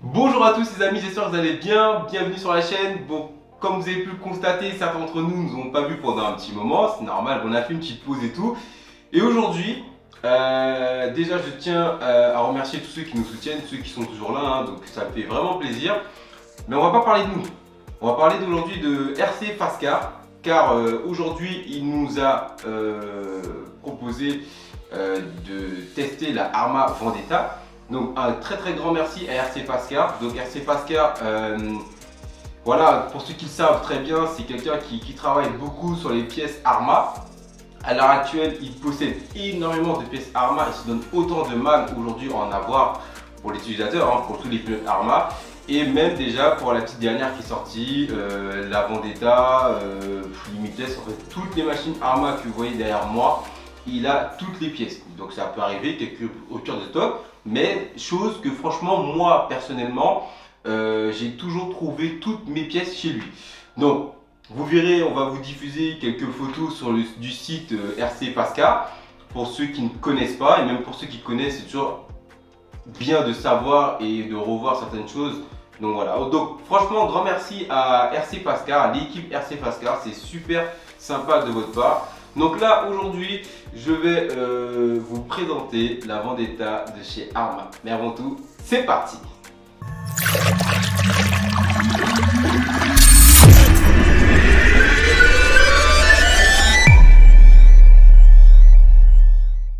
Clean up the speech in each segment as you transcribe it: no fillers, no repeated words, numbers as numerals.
Bonjour à tous les amis, j'espère que vous allez bien, bienvenue sur la chaîne. Bon, comme vous avez pu le constater, certains d'entre nous ne nous ont pas vu pendant un petit moment, c'est normal, on a fait une petite pause et tout. Et aujourd'hui, déjà je tiens à remercier tous ceux qui nous soutiennent, ceux qui sont toujours là, hein, donc ça me fait vraiment plaisir. Mais on va pas parler de nous, on va parler d'aujourd'hui de RC Fastcar, car aujourd'hui il nous a proposé de tester la Arma Vendetta. Donc un très grand merci à RC Fastcar. Donc RC Fastcar, voilà, pour ceux qui le savent très bien, c'est quelqu'un qui travaille beaucoup sur les pièces Arma. À l'heure actuelle, il possède énormément de pièces Arma. Il se donne autant de mal aujourd'hui à en avoir pour les utilisateurs, hein, pour tous les pilotes Arma. Et même déjà pour la petite dernière qui est sortie, la Vendetta, Limitless, en fait toutes les machines Arma que vous voyez derrière moi, il a toutes les pièces. Donc ça peut arriver, quelques ruptures de stock. Mais chose que franchement moi personnellement j'ai toujours trouvé toutes mes pièces chez lui. Donc vous verrez, on va vous diffuser quelques photos sur du site RC Fastcar. Pour ceux qui ne connaissent pas et même pour ceux qui connaissent, c'est toujours bien de savoir et de revoir certaines choses. Donc voilà, donc franchement grand merci à RC Fastcar, à l'équipe RC Fastcar, c'est super sympa de votre part. Donc là aujourd'hui je vais vous présenter la Vendetta de chez Arma. Mais avant tout, c'est parti.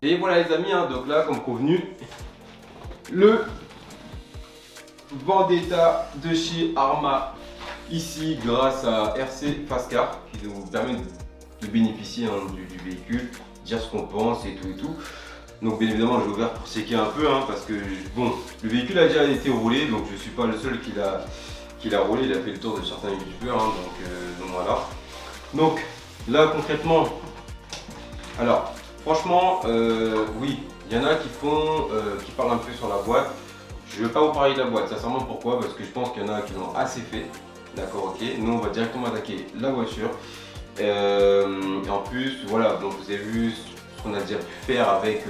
Et voilà les amis, hein, donc là comme convenu, le Vendetta de chez Arma, ici grâce à RC Fastcar qui nous permet de bénéficier du véhicule, dire ce qu'on pense et tout. Donc bien évidemment j'ai ouvert pour checker un peu, hein, parce que bon, le véhicule a déjà été roulé, donc je suis pas le seul qui l'a roulé, il a fait le tour de certains youtubeurs, hein, donc voilà. Donc là concrètement, alors franchement oui, il y en a qui parlent un peu sur la boîte. Je ne vais pas vous parler de la boîte, sincèrement. Pourquoi? Parce que je pense qu'il y en a qui l'ont assez fait. D'accord, ok. Nous on va directement attaquer la voiture. Et en plus, voilà, donc vous avez vu ce qu'on a déjà pu faire avec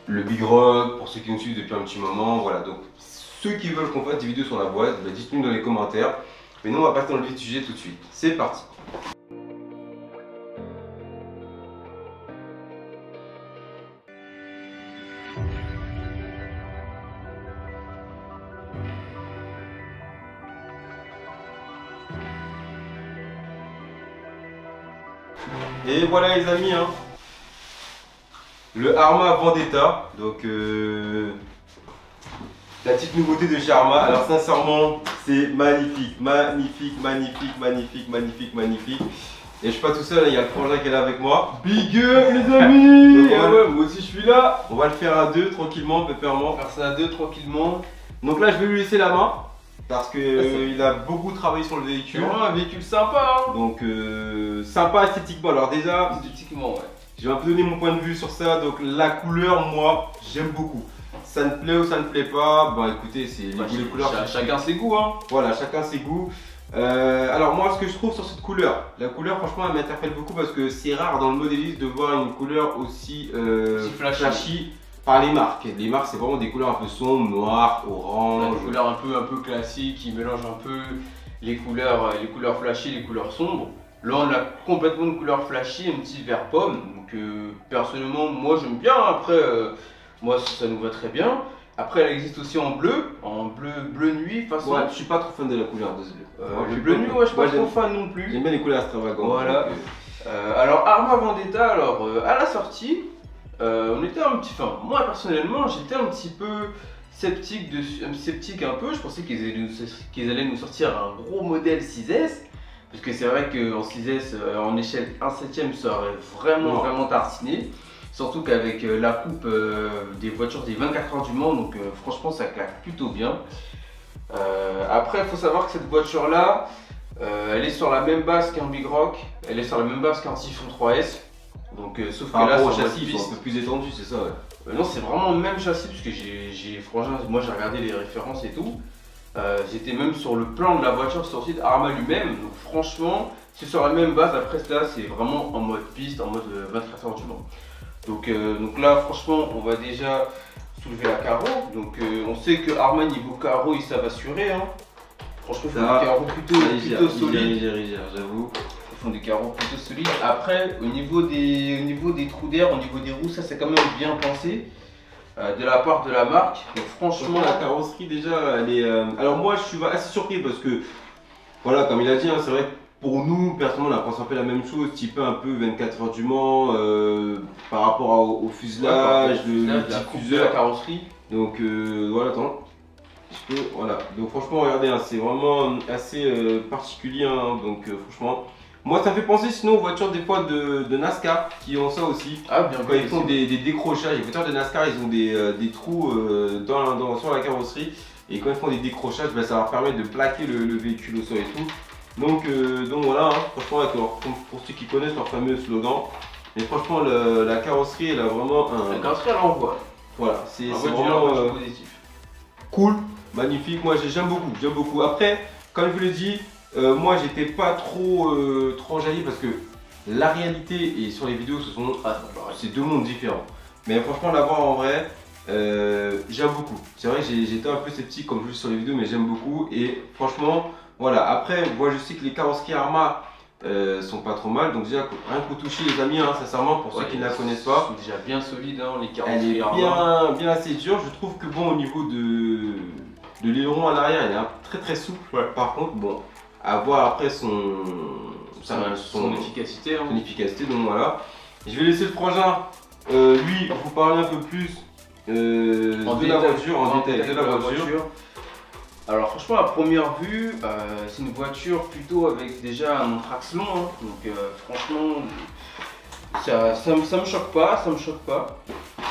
le Big Rock, pour ceux qui nous suivent depuis un petit moment. Voilà, donc ceux qui veulent qu'on fasse des vidéos sur la boîte, bah, dites-nous dans les commentaires. Mais nous on va passer dans le vif du sujet tout de suite. C'est parti. Et voilà les amis, hein, le Arma Vendetta, donc la petite nouveauté de chez Arma. Alors sincèrement, c'est magnifique. Et je suis pas tout seul, il y a le frangin qui est là avec moi. Big up les amis. Ouais, moi aussi je suis là. On va le faire à deux tranquillement, pépèrement. Faire ça à deux tranquillement. Donc là je vais lui laisser la main. Parce que il a beaucoup travaillé sur le véhicule. C'est vraiment un véhicule sympa, hein. Donc sympa esthétiquement. Alors déjà, esthétiquement, ouais. Je vais un peu donner mon point de vue sur ça. Donc la couleur, moi, j'aime beaucoup. Ça ne plaît ou ça ne plaît pas. Bon écoutez, c'est les couleurs. Chacun ses goûts, hein. Voilà, chacun ses goûts. Alors moi, ce que je trouve sur cette couleur, la couleur, franchement, elle m'interpelle beaucoup parce que c'est rare dans le modélisme de voir une couleur aussi flashy. Par les marques. Les marques, c'est vraiment des couleurs un peu sombres, noires, orange. Des couleurs un peu classiques qui mélangent un peu les couleurs flashy, les couleurs sombres. Là, on a complètement une couleur flashy, un petit vert pomme. Donc, personnellement, moi j'aime bien. Après, moi ça nous va très bien. Après, elle existe aussi en bleu nuit. Façon. Ouais, je suis pas trop fan de la couleur, désolé. Le bleu nuit, ouais, je suis pas trop fan non plus. J'aime bien les couleurs extravagantes. Voilà. Alors, Arma Vendetta, alors à la sortie. On était moi personnellement j'étais un petit peu sceptique un peu. Je pensais qu'ils allaient nous sortir un gros modèle 6S, parce que c'est vrai qu'en 6S en échelle 1/7 ça aurait vraiment tartiné, surtout qu'avec la coupe des voitures des 24 heures du Mans, donc franchement ça claque plutôt bien. Après il faut savoir que cette voiture là elle est sur la même base qu'un Big Rock, elle est sur la même base qu'un Typhon 3S. Donc, sauf que là, sur sur le châssis, ils sont un peu plus étendus, c'est ça, ouais. Non, c'est vraiment le même châssis, parce que moi j'ai regardé les références et tout. J'étais même sur le plan de la voiture sur le site Arma lui-même. Donc, franchement, c'est sur la même base. Après, là, c'est vraiment en mode piste, en mode 24 heures du Mans. Donc là, franchement, on va déjà soulever la carreau. Donc on sait que Arma niveau carreau, ils savent assurer. Hein. Franchement, ils font des carreaux plutôt solides. J'avoue. Ils font des carreaux plutôt solides. Après, au niveau des trous d'air, au niveau des roues, ça c'est quand même bien pensé de la part de la marque. Donc franchement, la carrosserie déjà, elle est. Alors moi, je suis assez surpris parce que, voilà, comme il a dit, hein, c'est vrai que pour nous, personnellement, on a pensé un peu la même chose, type un peu 24 heures du Mans par rapport au fuselage, la coupe de la carrosserie. Donc voilà, attends. Voilà, donc franchement, regardez, hein, c'est vraiment assez particulier. Hein, donc franchement, moi ça me fait penser sinon aux voitures des fois de NASCAR qui ont ça aussi. Ah, bien. Quand ils font des décrochages, les voitures de NASCAR, ils ont des trous sur la carrosserie. Et quand ils font des décrochages, ben, ça leur permet de plaquer le véhicule au sol et tout. Donc voilà, hein, franchement, pour ceux qui connaissent leur fameux slogan. Mais franchement, la carrosserie, elle a vraiment un. La carrosserie, elle envoie. Voilà, c'est vraiment positif. Cool, magnifique. Moi, j'aime beaucoup. Après, comme je vous l'ai dit, moi, j'étais pas trop enjaillé parce que la réalité et sur les vidéos, c'est deux mondes différents. Mais franchement, la voir en vrai, j'aime beaucoup. C'est vrai que j'étais un peu sceptique comme je dis sur les vidéos, mais j'aime beaucoup. Et franchement, voilà. Après, moi, je sais que les carrosseries Arma sont pas trop mal. Donc déjà, rien qu'au toucher, les amis, hein, sincèrement, pour ceux qui ne la connaissent pas, sont déjà bien solides, hein, les elle carrosseries est Arma. bien assez dure. Je trouve que bon, au niveau de l'aileron à l'arrière, elle est très souple. Ouais. Par contre, bon, à voir après son efficacité. Hein. Son efficacité. Donc voilà. Je vais laisser le frangin, lui, vous parler un peu plus de la voiture, en détail de la voiture. Alors franchement, à première vue, c'est une voiture plutôt avec déjà un traction. Hein. Donc franchement, ça me choque pas,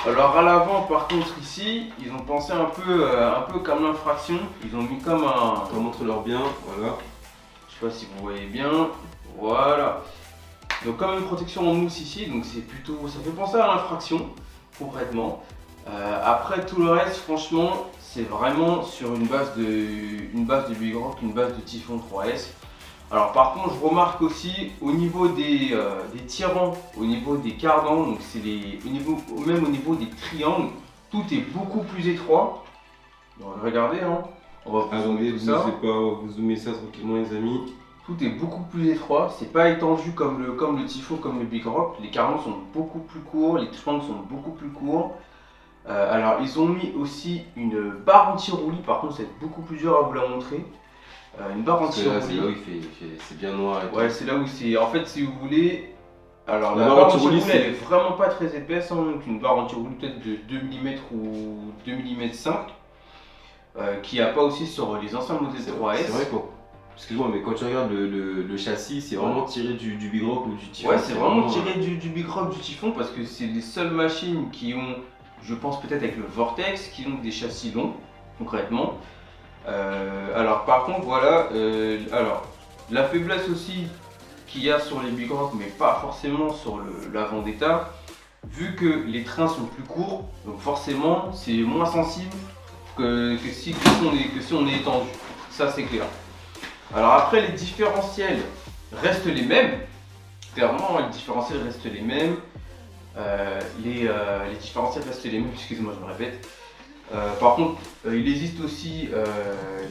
Alors à l'avant, par contre ici, ils ont pensé un peu comme l'infraction. Ils ont mis comme un. On montre leur bien, voilà. Je sais pas si vous voyez bien. Voilà. Donc comme une protection en mousse ici, donc c'est plutôt, ça fait penser à l'infraction concrètement. Après tout le reste, franchement, c'est vraiment sur une base de Big Rock, une base de Typhon 3S. Alors par contre, je remarque aussi au niveau des tirants, au niveau des cardans, donc c'est même au niveau des triangles, tout est beaucoup plus étroit. Donc, regardez, hein, on va vous zoomer tout ça. Vous zoomez ça tranquillement, les amis. Tout est beaucoup plus étroit, c'est pas étendu comme le Typhon, comme le Big Rock. Les cardans sont beaucoup plus courts, les triangles sont beaucoup plus courts. Alors ils ont mis aussi une barre anti-roulis, par contre c'est beaucoup plus dur à vous la montrer. Une barre anti-roulis. C'est là où c'est bien noir. Ouais, c'est là où c'est. En fait, si vous voulez. Alors la barre anti-roulis, elle est vraiment pas très épaisse, hein, donc une barre anti-roulis peut-être de 2 mm ou 2 mm 5, qui n'y a pas aussi sur les anciens modèles 3S. C'est vrai quoi. Excuse-moi, mais quand tu regardes le châssis, c'est vraiment tiré du Big Rock ou du Typhon. Ouais, c'est vraiment tiré du Big Rock, du Typhon, parce que c'est les seules machines qui ont, je pense peut-être avec le Vortex, qui ont des châssis longs, concrètement. Alors par contre, voilà, alors la faiblesse aussi qu'il y a sur les Big Rock, mais pas forcément sur la Vendetta, vu que les trains sont plus courts, donc forcément c'est moins sensible que si on est étendu. Ça c'est clair. Alors après, les différentiels restent les mêmes. Clairement, les différentiels restent les mêmes. Les différentiels restent les mêmes, excusez-moi, je me répète. Par contre, il existe aussi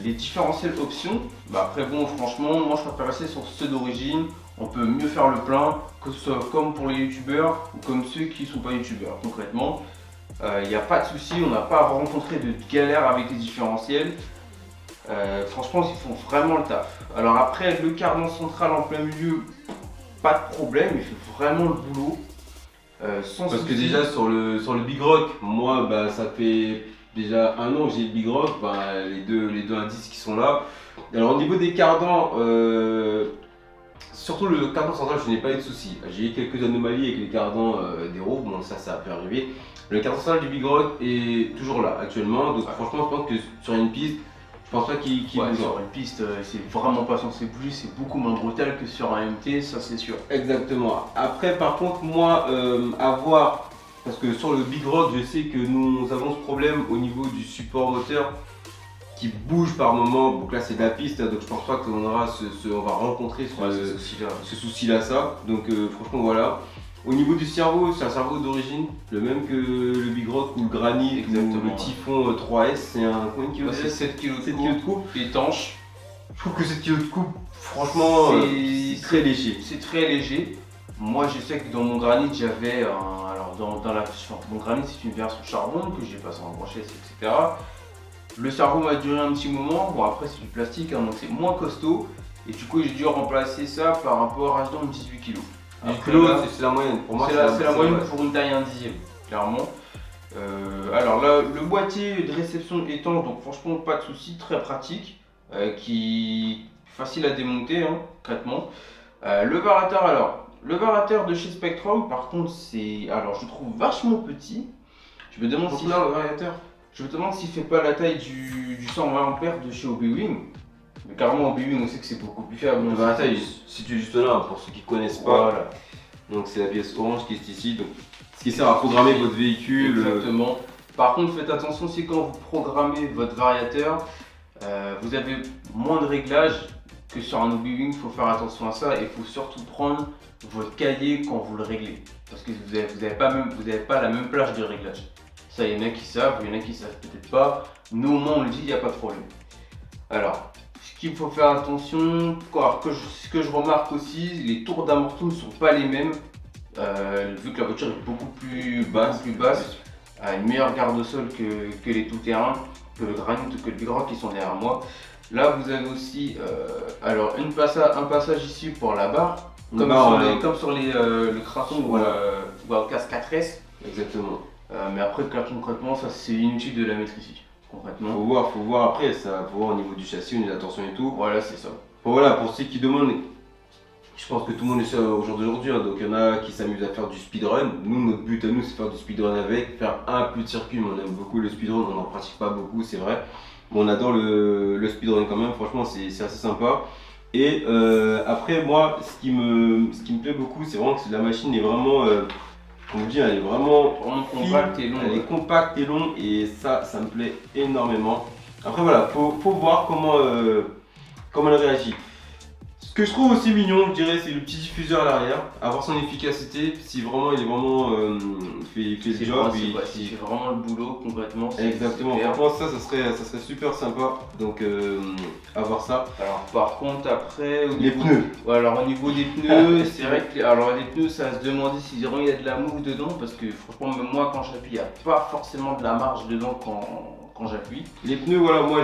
les différentiels options. Bah, après bon, franchement, moi je préfère rester sur ceux d'origine. On peut mieux faire le plein, que ce soit comme pour les youtubeurs ou comme ceux qui ne sont pas youtubeurs. Concrètement, il n'y a pas de souci, on n'a pas rencontré de galère avec les différentiels. Franchement, ils font vraiment le taf. Alors après, le cardan central en plein milieu, pas de problème, il fait vraiment le boulot. Parce que déjà sur le Big Rock, moi bah, ça fait déjà 1 an que j'ai le Big Rock, bah, les deux indices qui sont là. Alors au niveau des cardans, surtout le cardan central, je n'ai pas eu de soucis. J'ai eu quelques anomalies avec les cardans des roues, bon ça a pu arriver. Le cardan central du Big Rock est toujours là actuellement, donc franchement je pense que sur une piste, je pense pas qu'il bouge. Sur une piste, c'est vraiment pas censé bouger, c'est beaucoup moins brutal que sur un MT, ça c'est sûr. Exactement. Après, par contre, moi, à voir, parce que sur le Big Rock, je sais que nous avons ce problème au niveau du support moteur qui bouge par moment. Donc là c'est de la piste, donc je pense pas qu'on aura on va rencontrer ce souci-là, ça. Donc franchement voilà. Au niveau du cerveau, c'est un cerveau d'origine, le même que le Big Rock ou le Granit ou le Typhon 3S. C'est un combien de kilos? C'est 7 kg de coupe. Étanche. Je trouve que 7 kg de coupe, franchement, c'est très léger. C'est très léger. Moi je sais que dans mon Granit j'avais alors mon Granit c'est une version charbon que j'ai passé en branchesse, etc. Le cerveau m'a duré un petit moment. Bon après c'est du plastique, hein, donc c'est moins costaud. Et du coup j'ai dû remplacer ça par un Power H-Dome 18 kg. C'est la moyenne. Pour moi, c'est la moyenne pour une taille 1/10, clairement. Alors là, le boîtier de réception étanche, donc franchement pas de souci, très pratique, qui facile à démonter, hein, concrètement. Le variateur, alors, le variateur de chez Spectrum, par contre, je le trouve vachement petit. Je me demande s'il le variateur. Je me demande s'il fait pas la taille du 120 A de chez Hobbywing. Mais carrément, en BU, on sait que c'est beaucoup plus faible. Le variateur est situé juste là, pour ceux qui ne connaissent pas. Voilà. Donc c'est la pièce orange qui est ici. Donc, ce qui sert à programmer votre véhicule. Exactement. Par contre, faites attention, c'est quand vous programmez votre variateur, vous avez moins de réglages que sur un Hobbywing. Il faut faire attention à ça et il faut surtout prendre votre cahier quand vous le réglez. Parce que vous n'avez pas la même plage de réglage. Ça, il y en a qui savent, il y en a qui savent peut-être pas. Nous, au moins, on le dit, il n'y a pas de problème. Alors, ce qu'il faut faire attention, ce que je remarque aussi, les tours d'amorti ne sont pas les mêmes. Vu que la voiture est beaucoup plus basse, a une meilleure garde au sol que les tout-terrains, que le Granit ou que le Big Rock qui sont derrière moi. Là, vous avez aussi un passage ici pour la barre, comme sur le Kraton ou le CAS 4S. Exactement. Mais après, concrètement, ça c'est inutile de la mettre ici. Concrètement. Faut voir après, ça, faut voir au niveau du châssis, les attentions et tout. Voilà, c'est ça. Bon, voilà, pour ceux qui demandent, je pense que tout le monde est ça au jour d'aujourd'hui, hein, donc il y en a qui s'amusent à faire du speedrun. Nous, notre but à nous, c'est faire du speedrun avec, faire un peu de circuit, mais on aime beaucoup le speedrun, on n'en pratique pas beaucoup, c'est vrai. Mais on adore le speedrun quand même, franchement, c'est assez sympa. Et après, moi, ce qui me plaît beaucoup, c'est vraiment que la machine est vraiment. On vous dit, elle est vraiment compacte et longue. Elle est compacte et longue et ça me plaît énormément. Après voilà, faut voir comment elle réagit. Ce que je trouve aussi mignon, je dirais, c'est le petit diffuseur à l'arrière, avoir son efficacité, si vraiment il est vraiment fait le job. Il fait vraiment le boulot complètement. Exactement, franchement ça serait super sympa, donc avoir ça. Alors par contre après, les pneus. Ouais, alors au niveau des pneus, c'est vrai que les pneus ça va se demander s'il y a de la mousse dedans, parce que franchement même moi quand j'appuie, il n'y a pas forcément de la marge dedans quand j'appuie. Les pneus, voilà, moi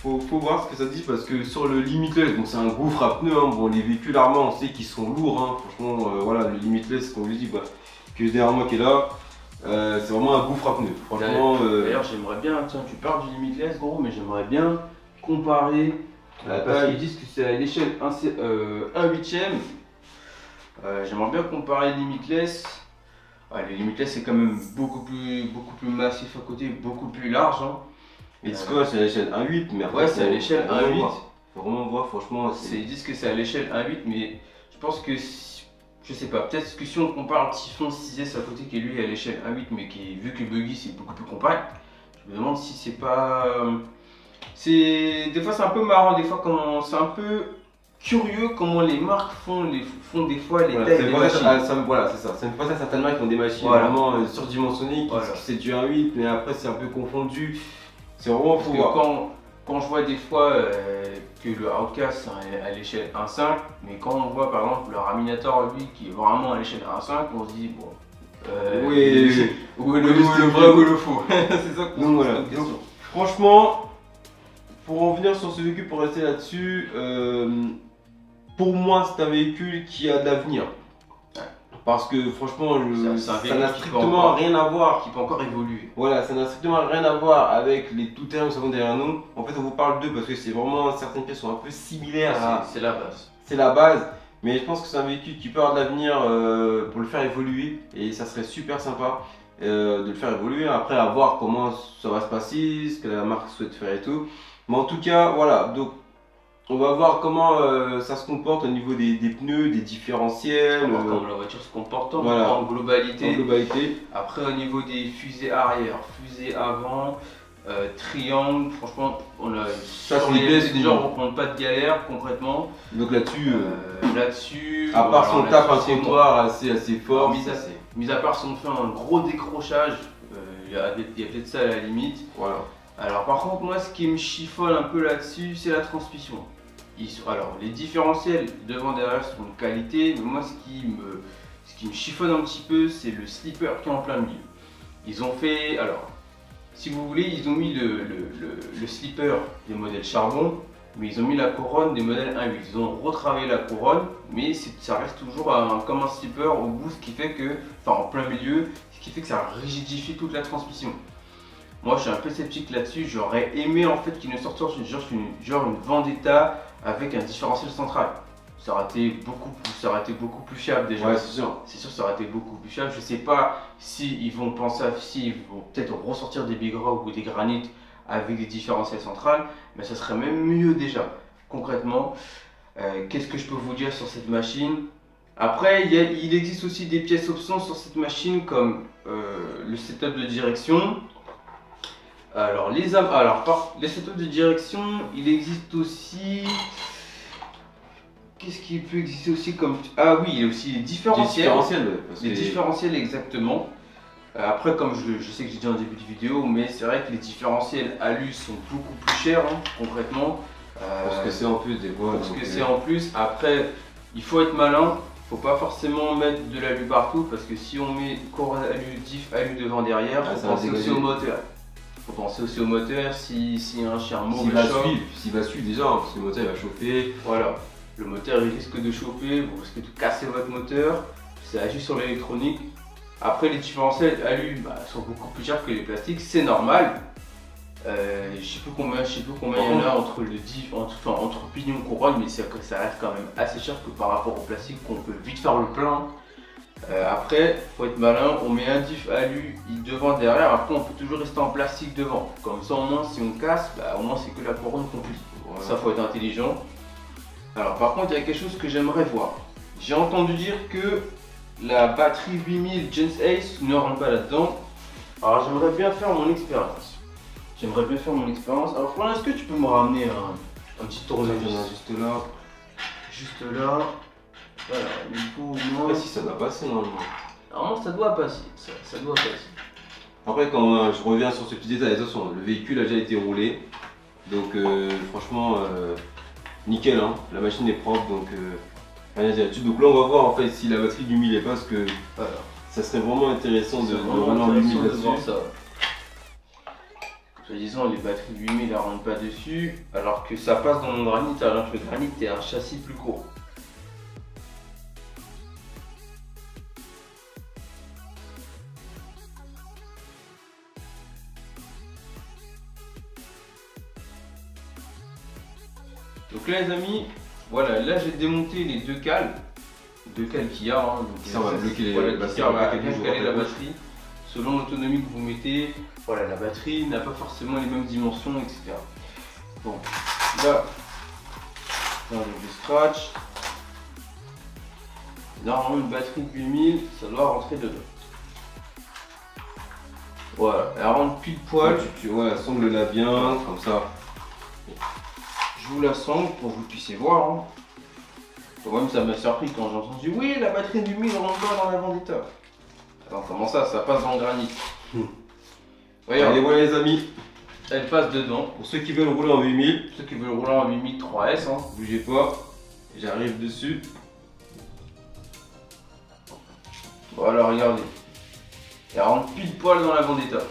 faut voir ce que ça dit parce que sur le Limitless, donc c'est un gouffre à pneus, hein, bon les véhicules Arma on sait qu'ils sont lourds, hein, franchement voilà le Limitless qu'on lui dit bah, que derrière moi qui est là, c'est vraiment un gouffre à pneus, franchement. D'ailleurs j'aimerais bien, tiens tu parles du Limitless gros, mais j'aimerais bien comparer, parce qu'ils disent que c'est à l'échelle 1/8. J'aimerais bien comparer le Limitless. Ouais, le Limitless c'est quand même beaucoup plus massif à côté, beaucoup plus large. Hein. Et c'est quoi, c'est à l'échelle 1/8, mais après, ouais, c'est à l'échelle 1/8. Faut vraiment voir, franchement. Ils disent que c'est à l'échelle 1/8, mais je pense que, je sais pas, peut-être que si on compare le Typhon 6S à côté qui lui est à l'échelle 1/8, mais qui, vu que le buggy c'est beaucoup plus compact, je me demande si c'est pas. Des fois c'est un peu marrant, des fois quand c'est un peu curieux comment les marques font des fois les tailles des machines. Voilà, c'est ça. C'est une fois ça, certaines marques qui ont des machines vraiment surdimensionnées, c'est du 1/8, mais après c'est un peu confondu. C'est vraiment fou. Quand je vois des fois que le Outcast est à l'échelle 1/5, mais quand on voit par exemple le Raminator lui qui est vraiment à l'échelle 1/5, on se dit bon. Oui, où est le vrai ou le faux. C'est ça qu'on se pose comme question. Franchement, pour en venir sur ce véhicule, pour rester là-dessus, pour moi c'est un véhicule qui a de l'avenir. Parce que franchement, ça n'a strictement rien à voir. Qui peut encore évoluer. Voilà, ça n'a strictement rien à voir avec les tout-terrains qui sont derrière nous. En fait, on vous parle d'eux parce que c'est vraiment, certaines pièces sont un peu similaires. C'est la base. C'est la base. Mais je pense que c'est un véhicule qui peut avoir de l'avenir pour le faire évoluer. Et ça serait super sympa de le faire évoluer. Après, à voir comment ça va se passer, ce que la marque souhaite faire et tout. Mais en tout cas, voilà. Donc, on va voir comment ça se comporte au niveau des pneus, des différentiels. Comment la voiture se comporte en globalité. En globalité. Après au niveau des fusées arrière, fusées avant, triangle, franchement, on a Ça, sur c'est les best, déjà oui. on rencontre pas de galère concrètement. Donc là-dessus, Là-dessus, à part son taf à c'est moi. trottoir assez fort, Alors, mis à part si on fait un gros décrochage, il y a peut-être ça à la limite. voilà. Alors par contre moi ce qui me chiffonne un peu là-dessus c'est la transmission. Alors les différentiels devant derrière sont de qualité, mais moi ce qui me chiffonne un petit peu c'est le slipper qui est en plein milieu. Ils ont fait, alors si vous voulez ils ont mis le slipper des modèles charbon, mais ils ont mis la couronne des modèles 1.8. Ils ont retravaillé la couronne, mais ça reste toujours comme un slipper au bout, ce qui fait que, enfin en plein milieu, ce qui fait que ça rigidifie toute la transmission. Moi je suis un peu sceptique là-dessus, j'aurais aimé en fait qu'ils ne sortent genre une Vendetta avec un différentiel central. Ça aurait été beaucoup plus fiable déjà. Ouais, c'est sûr. C'est sûr ça aurait été beaucoup plus fiable. Je sais pas s'ils vont penser s'ils vont peut-être ressortir des Big Rock ou des granites avec des différentiels centrales, mais ça serait même mieux déjà. Concrètement, qu'est-ce que je peux vous dire sur cette machine? Après, il existe aussi des pièces options sur cette machine comme le setup de direction. Alors, les setups de direction, il existe aussi. Qu'est-ce qui peut exister aussi comme. Ah oui, il y a aussi les différentiels. Les différentiels, exactement. Après, comme je sais que j'ai dit en début de vidéo, mais c'est vrai que les différentiels alu sont beaucoup plus chers, hein, concrètement. Parce que c'est en plus des fois. Parce que c'est en plus. Après, il faut être malin. Faut pas forcément mettre de l'alu partout parce que si on met couronne alu, diff alu devant derrière, faut penser aussi au moteur. Faut penser aussi au moteur si un chien s'il va suivre déjà, hein, parce que le moteur il va chauffer. Voilà, le moteur il risque de chauffer, vous risquez de casser votre moteur, ça agit sur l'électronique. Après les différentiels alu sont beaucoup plus chers que les plastiques, c'est normal. Je sais plus combien il y en a entre le diff, entre pignon et couronne, mais ça reste quand même assez cher que par rapport au plastique qu'on peut vite faire le plein. Après, faut être malin, on met un diff alu devant derrière, après on peut toujours rester en plastique devant. Comme ça au moins si on casse, au moins c'est que la couronne qu'on plie. Voilà. Ça faut être intelligent. Alors par contre il y a quelque chose que j'aimerais voir. J'ai entendu dire que la batterie 8000 Gens Ace ne rentre pas là-dedans. Alors j'aimerais bien faire mon expérience. Alors Florian, est-ce que tu peux me ramener un petit tournevis juste là. Juste là. Voilà, il faut Après, si ça doit passer normalement. Normalement, ça doit passer. Ça doit passer. Après, quand je reviens sur ce petit détail, de toute façon, le véhicule a déjà été roulé. Donc, franchement, nickel. Hein. La machine est propre. Donc, rien à dire là-dessus. Donc, là, on va voir en fait si la batterie du 1000 est pas. Parce que ça serait vraiment intéressant de rouler en 8000 là-dessus. Disons les batteries 8000 elles rentrent pas dessus alors que ça passe dans mon granit alors que le granit est un châssis plus court. Donc là les amis, voilà, là j'ai démonté les deux cales qu'il y a. Hein, donc ça va bloquer la batterie. Selon l'autonomie que vous mettez, voilà, la batterie n'a pas forcément les mêmes dimensions, etc. Bon, là, on a du scratch. Normalement, une batterie de 8000, ça doit rentrer dedans. Voilà, elle rentre pile poil. Ouais, sangle-la bien, comme ça. Je vous la sangle pour que vous puissiez voir. Hein. Quand même, ça m'a surpris quand j'ai entendu oui, la batterie du 1000 rentre pas dans la Vendetta. Attends, comment ça passe dans le granit. Voyez, allez, voilà les amis. Elle passe dedans. Pour ceux qui veulent rouler en 8000. Ceux qui veulent rouler en 8000 3S, hein. Bougez pas. J'arrive dessus. Voilà, regardez. Elle rentre pile poil dans la Vendetta. Donc,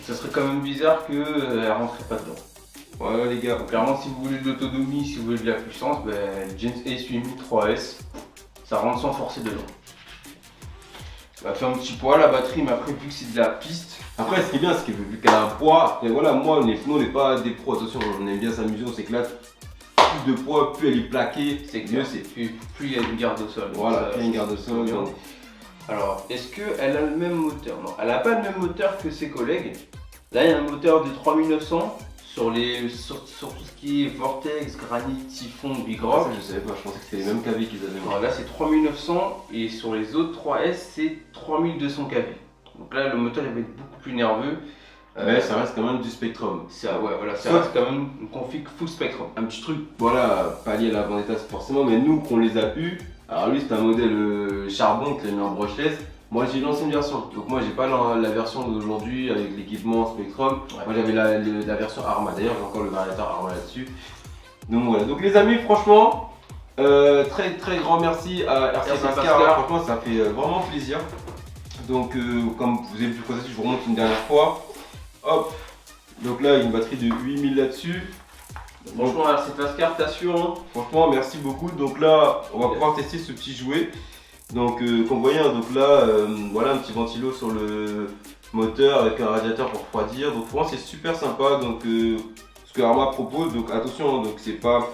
ça serait quand même bizarre qu'elle rentrerait pas dedans. Voilà les gars. Donc, clairement, si vous voulez de l'autonomie, si vous voulez de la puissance, Gens Ace 8000 3S, ça rentre sans forcer dedans. Ça va faire un petit poids la batterie, mais après vu que c'est de la piste. Après ce qui est bien, c'est que vu qu'elle a un poids, et voilà, moi nous on n'est pas des pros, attention, on aime bien s'amuser, on s'éclate. Plus de poids, plus elle est plaquée, c'est mieux, c'est plus il y a une garde au sol. Voilà, il y a une garde au sol. Alors, est-ce qu'elle a le même moteur? Non, elle n'a pas le même moteur que ses collègues. Là, il y a un moteur de 3900 sur tout ce qui est Vortex, Granit, Typhon, Big Rock. Ça, je savais pas, je pensais que c'était les mêmes KV qu'ils avaient. Alors là, c'est 3900 et sur les autres 3S, c'est 3200 kV. Donc là, le moteur il va être beaucoup plus nerveux. Mais ça reste quand même du Spectrum. Ça, ouais, voilà, ça Sauf- reste quand même une config full Spectrum. Un petit truc, voilà, pas lié à la Vendetta forcément, mais nous qu'on les a eu, alors lui c'est un modèle charbon qu'il a mis en brushless. Moi j'ai l'ancienne version, donc moi j'ai pas la version d'aujourd'hui avec l'équipement Spectrum. Ouais. Moi j'avais la version Arma, d'ailleurs j'ai encore le variateur Arma là-dessus. Donc voilà, donc les amis, franchement, très très grand merci à RC Pascal. Franchement ça fait vraiment plaisir. Donc comme vous avez pu le constater, je vous remonte une dernière fois. Hop, donc là il y a une batterie de 8000 là-dessus. Franchement, RC Pascal, t'assure. Hein. Franchement, merci beaucoup. Donc là, on va pouvoir tester ce petit jouet. Donc, comme vous voyez, hein, donc là, voilà un petit ventilo sur le moteur avec un radiateur pour refroidir. Donc, franchement, c'est super sympa. Donc, ce que Arma propose, donc attention, hein, donc c'est pas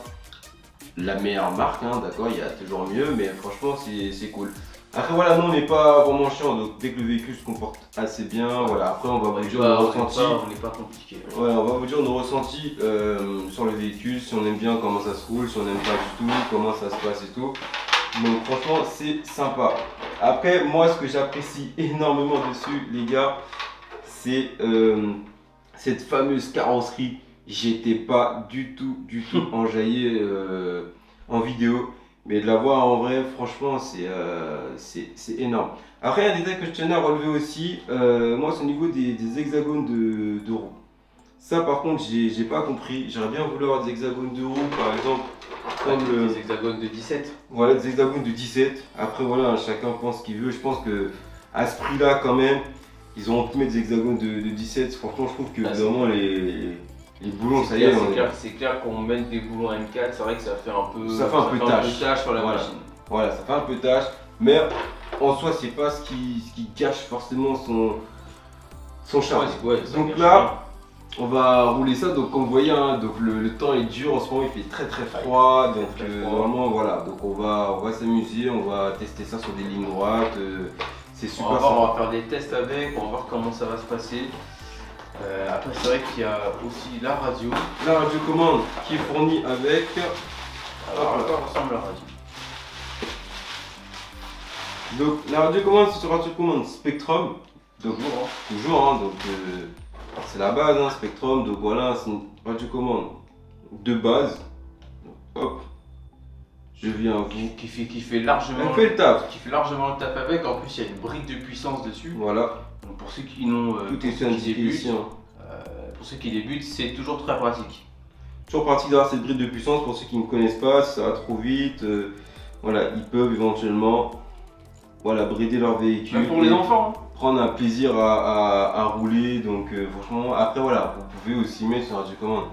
la meilleure marque, hein, d'accord, il y a toujours mieux, mais franchement, c'est cool. Après, voilà, nous on n'est pas vraiment chiant, donc dès que le véhicule se comporte assez bien, voilà, après on va vous dire nos ressentis. On n'est pas compliqué. Ouais, on va vous dire nos ressentis sur le véhicule, si on aime bien comment ça se roule, si on n'aime pas du tout, comment ça se passe et tout. Donc franchement c'est sympa. Après moi ce que j'apprécie énormément dessus les gars, c'est cette fameuse carrosserie. J'étais pas du tout enjaillé en vidéo. Mais de la voir en vrai, franchement, c'est énorme. Après, il y a un détail que je tenais à relever aussi. Moi, c'est au niveau des hexagones de roues. Ça, par contre, j'ai pas compris. J'aurais bien voulu avoir des hexagones de roues, par exemple. Comme des hexagones de 17. Voilà, des hexagones de 17. Après, voilà, chacun pense ce qu'il veut. Je pense que à ce prix-là, quand même, ils ont pu mettre des hexagones de 17. Franchement, je trouve que vraiment les boulons, ça y est. C'est clair qu'on met des boulons M4, c'est vrai que ça fait un peu, tâche sur la machine. Voilà, ça fait un peu tâche, mais en soi, c'est pas ce qui gâche forcément son charme. Ouais, donc là, on va rouler ça. Donc, comme vous voyez, hein, donc le temps est dur en ce moment, il fait très froid. Donc, normalement, voilà. Donc, on va s'amuser, on va tester ça sur des lignes droites. C'est super sympa. On va faire des tests avec, on va voir comment ça va se passer. Après c'est vrai qu'il y a aussi la radio. La radiocommande qui est fournie avec. Alors à quoi ressemble la radio? Donc la radiocommande c'est une radiocommande Spectrum. Donc, toujours hein, donc c'est la base hein, Spectrum. Donc voilà, c'est une radiocommande de base. Donc, hop, je viens vous. Qui fait largement. Elle fait le taf. Qui fait largement le taf avec. En plus il y a une brique de puissance dessus. Voilà. Donc pour ceux qui n'ont tout est indiqué ici. Hein. Pour ceux qui débutent, c'est toujours très pratique. Toujours pratique d'avoir cette brique de puissance pour ceux qui ne connaissent pas, si ça va trop vite, voilà, ils peuvent éventuellement voilà, brider leur véhicule. Même pour les enfants. Hein. Prendre un plaisir à rouler, donc franchement, après voilà, vous pouvez aussi mettre sur radiocommande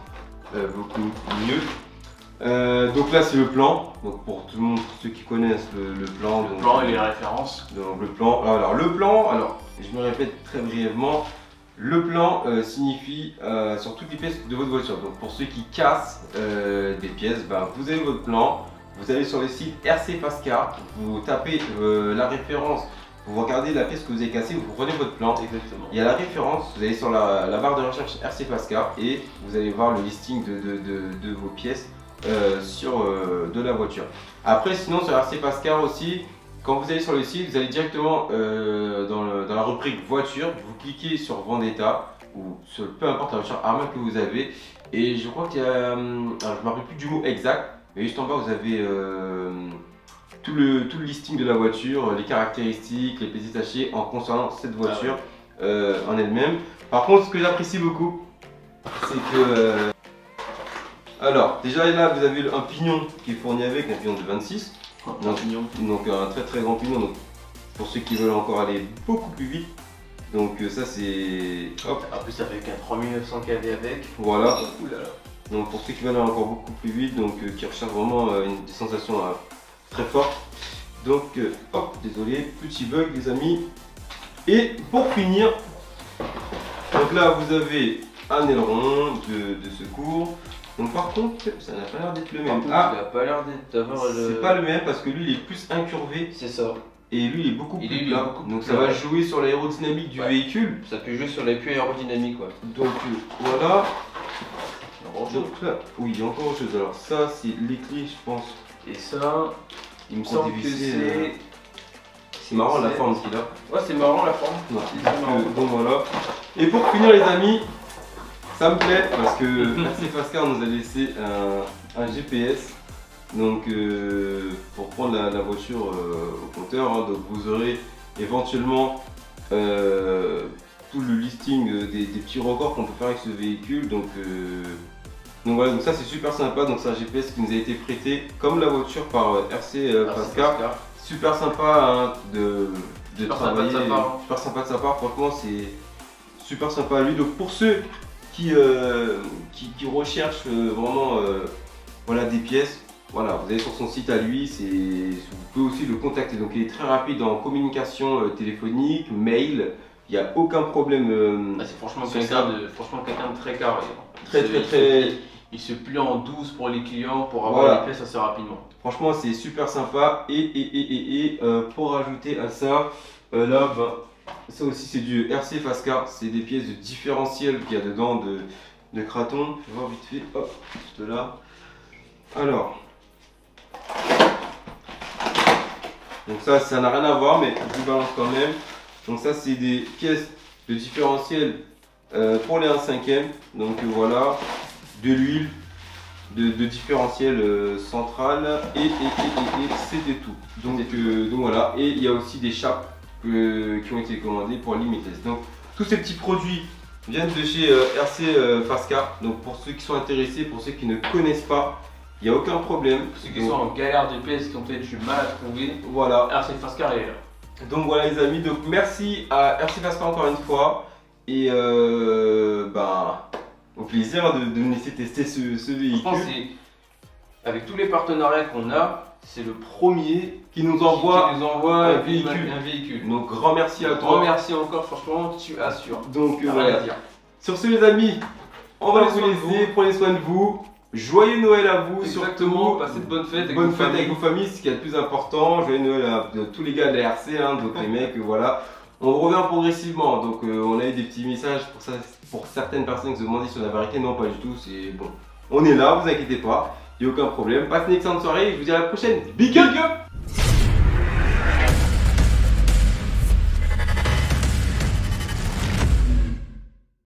beaucoup mieux. Donc là c'est le plan, donc pour tout le monde, pour ceux qui connaissent le plan. Le plan et les références. Donc le plan, alors je me répète très brièvement. Le plan signifie sur toutes les pièces de votre voiture. Donc pour ceux qui cassent des pièces, ben, vous avez votre plan. Vous allez sur le site RC Pascal, vous tapez la référence, vous regardez la pièce que vous avez cassée, vous prenez votre plan. Exactement. Il y a la référence, vous allez sur la barre de recherche RC Pascal et vous allez voir le listing de vos pièces sur de la voiture. Après sinon sur RC Pascal aussi, quand vous allez sur le site, vous allez directement dans la rubrique voiture, vous cliquez sur Vendetta ou sur peu importe la voiture Arma que vous avez. Et je crois qu'il y a, alors je ne me rappelle plus du mot exact, mais juste en bas vous avez tout le listing de la voiture, les caractéristiques, les pièces détachées en concernant cette voiture en elle-même. Par contre, ce que j'apprécie beaucoup, c'est que alors déjà là vous avez un pignon qui est fourni avec, un pignon de 26. Donc un très grand pignon, donc pour ceux qui veulent encore aller beaucoup plus vite. Donc ça c'est... Hop. En plus ça fait qu'un 3900 kV avec. Voilà. Oulala. Donc pour ceux qui veulent aller encore beaucoup plus vite, donc qui recherchent vraiment des sensations très fortes. Donc hop, désolé, petit bug les amis. Et pour finir, donc là vous avez un aileron de secours. Donc par contre, ça n'a pas l'air d'être le même. Ah, il n'a pas l'air d'avoir le... C'est pas le même parce que lui il est plus incurvé. C'est ça. Et lui il est beaucoup plus plat. Donc ça va jouer sur l'aérodynamique du véhicule. Ça peut jouer sur l'appui aérodynamique quoi. Donc voilà. Donc là, oui il y a encore autre chose. Alors ça c'est les clés je pense. Et ça, il me semble que C'est marrant la forme qu'il a. Ouais, c'est marrant la forme. Ouais. C'est marrant. Donc voilà. Et pour finir les amis, ça me plaît parce que RC Fast-Car nous a laissé un GPS. Donc pour prendre la voiture au compteur, hein, donc vous aurez éventuellement tout le listing des petits records qu'on peut faire avec ce véhicule. Donc voilà, donc ça c'est super sympa. Donc c'est un GPS qui nous a été prêté comme la voiture par RC Fast-Car. Super sympa hein, de travailler, super sympa de sa part. Franchement c'est super sympa à lui. Donc pour ceux qui recherchent vraiment voilà, des pièces, voilà, vous allez sur son site à lui, vous pouvez aussi le contacter. Donc il est très rapide en communication téléphonique, mail, il n'y a aucun problème. C'est franchement quelqu'un de très carré. Il se plie en 12 pour les clients pour avoir voilà. les pièces assez rapidement. Franchement c'est super sympa et pour rajouter à ça, là ça aussi c'est du RC Fast-Car, c'est des pièces de différentiel qu'il y a dedans de Kraton. Je vais voir vite fait, hop, juste là. Alors, donc ça n'a rien à voir mais je vous balance quand même. Donc ça c'est des pièces de différentiel pour les 1/5. Donc voilà, de l'huile, de différentiel central et c'était tout. Donc voilà, et il y a aussi des chapes qui ont été commandées pour Limitless. Donc tous ces petits produits viennent de chez RC Fast-Car. Donc pour ceux qui sont intéressés, pour ceux qui ne connaissent pas, il n'y a aucun problème. Pour ceux qui sont en galère de pièces, qui ont peut-être du mal à trouver, voilà. RC Fast-Car est là. Donc voilà les amis, donc merci à RC Fast-Car encore une fois. Et au plaisir de me laisser tester ce véhicule. Je pense que avec tous les partenariats qu'on a, c'est le premier qui nous envoie un véhicule. Donc grand merci à toi. Grand merci encore, franchement, tu assures. Donc voilà. Sur ce les amis, on va vous laisser, prenez soin de vous. Joyeux Noël à vous. Exactement, surtout. passez de bonnes fêtes avec vos familles, c'est ce qui est le plus important. Joyeux Noël à tous les gars de la RC, hein, donc les mecs, voilà. On revient progressivement, donc on a eu des petits messages pour certaines personnes qui se demandaient si on avait arrêté. Non, pas du tout, c'est bon. On est là, vous inquiétez pas, il n'y a aucun problème. Passez une excellente soirée et je vous dis à la prochaine. Big up!